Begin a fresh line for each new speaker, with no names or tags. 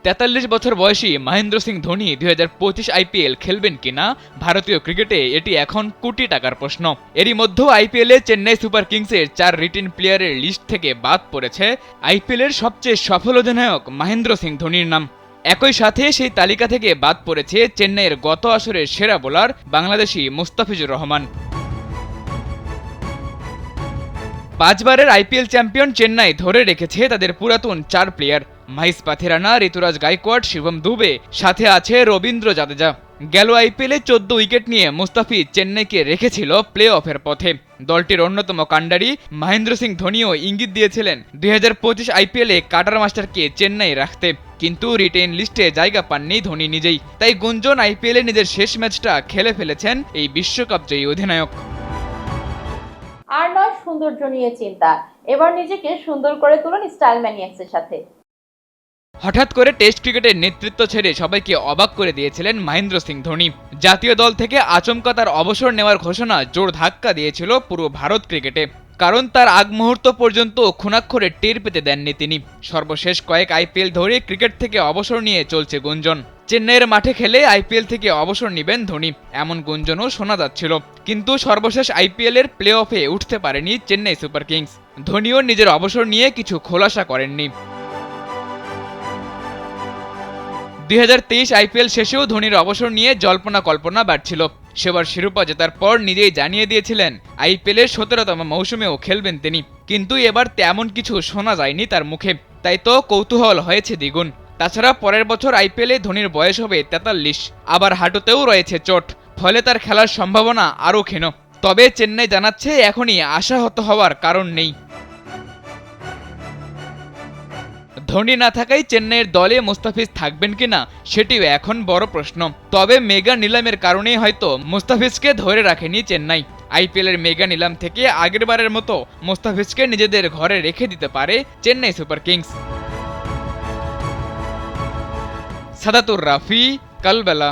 ৪৩ বছর বয়সী মহেন্দ্র সিং ধোনি ২০২৫ আইপিএল খেলবেন কিনা ভারতীয় ক্রিকেটে এটি এখন কোটি টাকার প্রশ্ন। এরই মধ্যেও আইপিএলে চেন্নাই সুপার কিংসের ৪ রিটেন প্লেয়ারের লিস্ট থেকে বাদ পড়েছে আইপিএলের সবচেয়ে সফল অধিনায়ক মহেন্দ্র সিং ধোনির নাম। একই সাথে সেই তালিকা থেকে বাদ পড়েছে চেন্নাইয়ের গত আসরের সেরা বোলার বাংলাদেশি মুস্তাফিজুর রহমান। ৫ বারের আইপিএল চ্যাম্পিয়ন চেন্নাই ধরে রেখেছে তাদের পুরাতন ৪ প্লেয়ার মহিষ পাথিরানা, ঋতুরাজ গাইকোয়াড়, শিবম দুবে, সাথে আছে রবীন্দ্র জাদেজা। গেল আইপিএলে ১৪ উইকেট নিয়ে মুস্তাফিজ চেন্নাইকে রেখেছিল প্লে অফের পথে। দলটির অন্যতম কাণ্ডারি মহেন্দ্র সিং ধোনিও ইঙ্গিত দিয়েছিলেন ২০২৫ আইপিএলে কাটার মাস্টারকে চেন্নাই রাখতে, কিন্তু রিটেইন লিস্টে জায়গা পাননি ধোনি নিজেই। তাই গুঞ্জন আইপিএলে নিজের শেষ ম্যাচটা খেলে ফেলেছেন এই বিশ্বকাপ জয়ী অধিনায়ক।
আর নয় সৌন্দর্য নিয়ে চিন্তা, এবার নিজেকে সুন্দর করে তুলুন স্টাইল ম্যানিয়াক্সের সাথে।
হঠাৎ করে টেস্ট ক্রিকেটের নেতৃত্ব ছেড়ে সবাইকে অবাক করে দিয়েছিলেন মহেন্দ্র সিং ধোনি। জাতীয় দল থেকে আচমকা তার অবসর নেওয়ার ঘোষণা জোর ধাক্কা দিয়েছিল পুরো ভারত ক্রিকেটে, কারণ তার আগ মুহূর্ত পর্যন্ত খুনাক্ষরে টের পেতে দেননি তিনি। সর্বশেষ কয়েক আইপিএল ধরে ক্রিকেট থেকে অবসর নিয়ে চলছে গুঞ্জন। চেন্নাইয়ের মাঠে খেলে আইপিএল থেকে অবসর নেবেন ধোনি, এমন গুঞ্জনও শোনা যাচ্ছিল। কিন্তু সর্বশেষ আইপিএলের প্লে অফে উঠতে পারেনি চেন্নাই সুপার কিংস। ধোনিও নিজের অবসর নিয়ে কিছু খোলাসা করেননি। ২০২৩ আইপিএল শেষেও ধোনির অবসর নিয়ে জল্পনা কল্পনা বাড়ছিল। সেবার শিরোপা জেতার পর নিজেই জানিয়ে দিয়েছিলেন আইপিএলের ১৭তম মৌসুমেও খেলবেন তিনি, কিন্তু এবার তেমন কিছু শোনা যায়নি তার মুখে। তাই তো কৌতূহল হয়েছে দ্বিগুণ। তাছাড়া পরের বছর আইপিএলে ধোনির বয়স হবে ৪৩, আবার হাঁটুতেও রয়েছে চোট, ফলে তার খেলার সম্ভাবনা আরও ক্ষীণ। তবে চেন্নাই জানাচ্ছে এখনই আশাহত হওয়ার কারণ নেই। ধোনি না থাকায় চেন্নাইয়ের দলে মুস্তাফিজ থাকবেন কিনা সেটিও এখন বড় প্রশ্ন। তবে মেগা নিলামের কারণেই হয়তো মুস্তাফিজকে ধরে রাখেনি চেন্নাই। আইপিএলের মেগা নিলাম থেকে আগেরবারের মতো মুস্তাফিজকে নিজেদের ঘরে রেখে দিতে পারে চেন্নাই সুপার কিংস। সাদাতুর রাফি, কালবেলা।